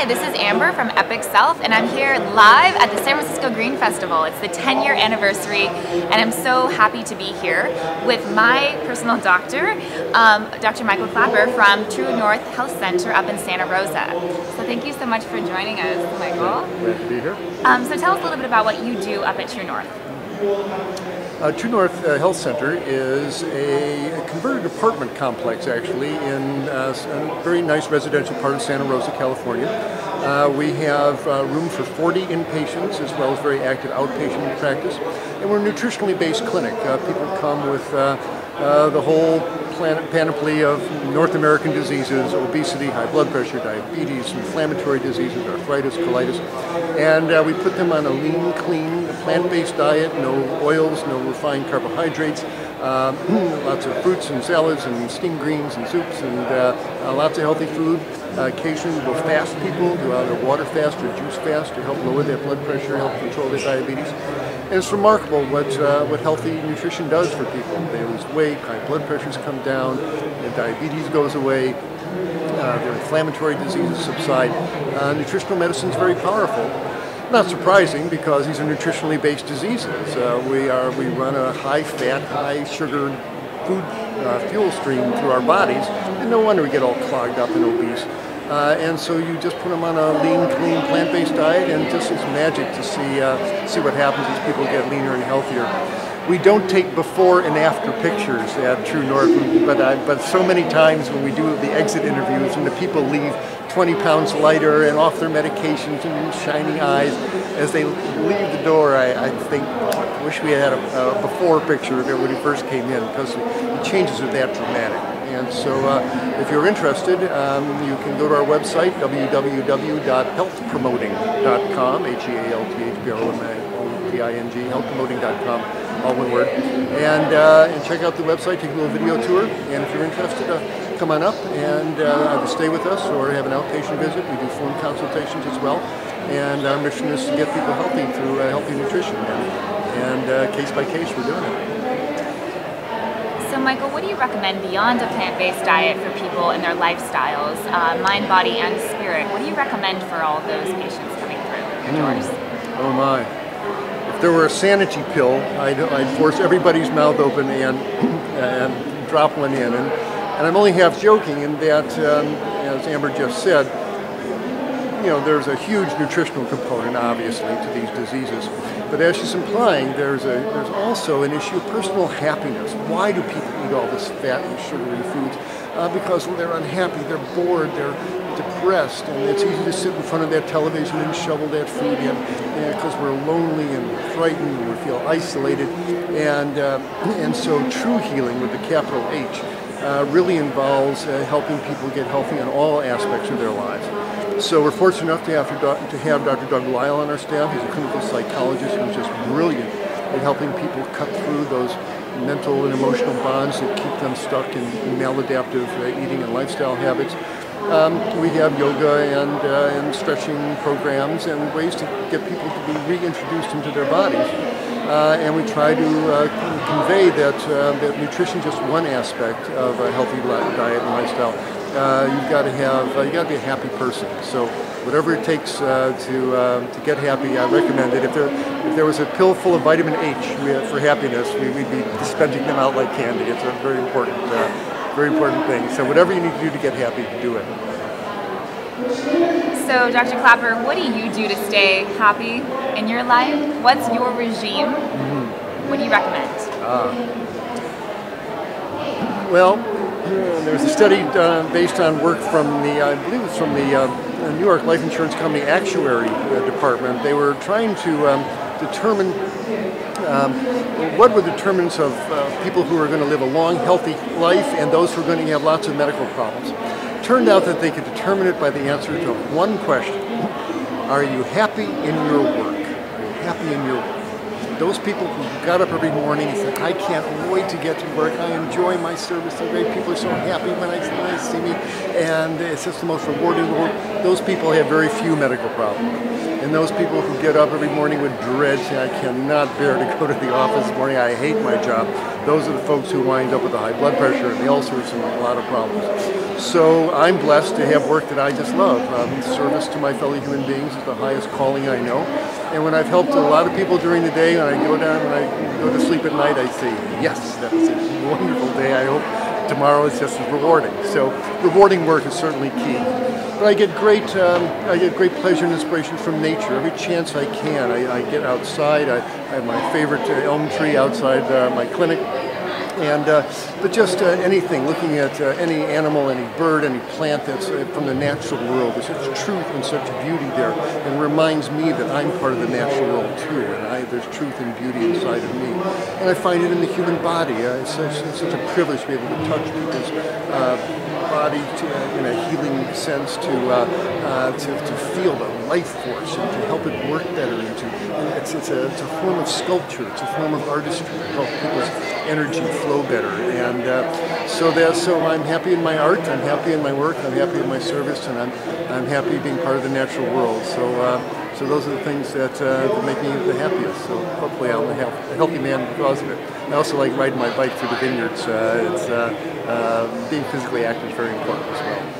Hi, this is Amber from Epic Self, and I'm here live at the San Francisco Greenfestival. It's the 10-year anniversary, and I'm so happy to be here with my personal doctor, Dr. Michael Klaper from True North Health Center up in Santa Rosa. So thank you so much for joining us, Michael. Glad to be here. So tell us a little bit about what you do up at True North. True North Health Center is a converted apartment complex, actually, in a very nice residential part of Santa Rosa, California. We have room for 40 inpatients as well as very active outpatient practice. And we're a nutritionally based clinic. People come with the whole panoply of North American diseases: obesity, high blood pressure, diabetes, inflammatory diseases, arthritis, colitis. And we put them on a lean, clean, plant-based diet, no oils, no refined carbohydrates, lots of fruits and salads and steamed greens and soups, and lots of healthy food. Occasionally we'll fast people, do either water fast or juice fast to help lower their blood pressure, help control their diabetes. And it's remarkable what healthy nutrition does for people. They lose weight, high blood pressures come down, their diabetes goes away, their inflammatory diseases subside. Nutritional medicine is very powerful. Not surprising, because these are nutritionally based diseases. We run a high-fat, high-sugar food fuel stream through our bodies, and no wonder we get all clogged up and obese. And so you just put them on a lean, clean, plant-based diet, and just it's magic to see what happens as people get leaner and healthier. We don't take before and after pictures at True North, but so many times when we do the exit interviews and the people leave 20 pounds lighter and off their medications and shining eyes, as they leave the door, I think, I wish we had a before picture of it when he first came in, because the changes are that dramatic. And so if you're interested, you can go to our website, www.healthpromoting.com, HEALTHPROMOTING, healthpromoting.com, all one word, and check out the website, take a little video tour, and if you're interested, come on up and either stay with us or have an outpatient visit. We do phone consultations as well, and our mission is to get people healthy through healthy nutrition, and case by case we're doing it. So Michael, what do you recommend beyond a plant-based diet for people and their lifestyles, mind, body, and spirit? What do you recommend for all of those patients coming through your doors? Oh my. If there were a sanity pill, I'd force everybody's mouth open and drop one in. And I'm only half joking in that, as Amber just said, there's a huge nutritional component, obviously, to these diseases. But as she's implying, there's also an issue of personal happiness. Why do people eat all this fat and sugary foods? Because they're unhappy, they're bored, they're depressed, and it's easy to sit in front of that television and shovel that food in, because we're lonely and frightened and we feel isolated. And so true healing, with the capital H, really involves helping people get healthy in all aspects of their lives. So we're fortunate enough to have Dr. Doug Lyle on our staff. He's a clinical psychologist who's just brilliant at helping people cut through those mental and emotional bonds that keep them stuck in maladaptive eating and lifestyle habits. We have yoga and stretching programs and ways to get people to be reintroduced into their bodies. And we try to convey that nutrition is just one aspect of a healthy diet and lifestyle. You've got to be a happy person. So whatever it takes to get happy, I recommend it. If there was a pill full of vitamin H for happiness, we'd be dispensing them out like candy. It's a very important thing. So whatever you need to do to get happy, do it. So Dr. Klaper, what do you do to stay happy in your life? What's your regime? What do you recommend? Well, there's a study based on work from I believe it's from the New York Life Insurance Company Actuary Department. They were trying to determine what were the determinants of people who are going to live a long, healthy life and those who are going to have lots of medical problems. It turned out that they could determine it by the answer to one question: are you happy in your work? Are you happy in your work? Those people who got up every morning and said, I can't wait to get to work, I enjoy my service, the great people are so happy when I see me, and it's just the most rewarding work. Those people have very few medical problems. And those people who get up every morning with dread, saying, I cannot bear to go to the office this morning, I hate my job, those are the folks who wind up with the high blood pressure and the ulcers and a lot of problems. So I'm blessed to have work that I just love. Service to my fellow human beings is the highest calling I know. And when I've helped a lot of people during the day, when I go to sleep at night, I say, yes, that was a wonderful day. I hope tomorrow is just as rewarding. So rewarding work is certainly key. But I get great pleasure and inspiration from nature. Every chance I can, I get outside. I have my favorite elm tree outside my clinic. And but just anything, looking at any animal, any bird, any plant that's from the natural world. There's such truth and such beauty there, and reminds me that I'm part of the natural world too, and there's truth and beauty inside of me. And I find it in the human body. It's such a privilege to be able to touch people's body in a healing sense, to feel the life force and to help it work better. It's a form of sculpture. It's a form of artistry to help people's energy flow better. And so I'm happy in my art. I'm happy in my work. I'm happy in my service, and I'm happy being part of the natural world. So those are the things that make me the happiest. So hopefully I'm a healthy man because of it. I also like riding my bike through the vineyards. Being physically active is very important as well.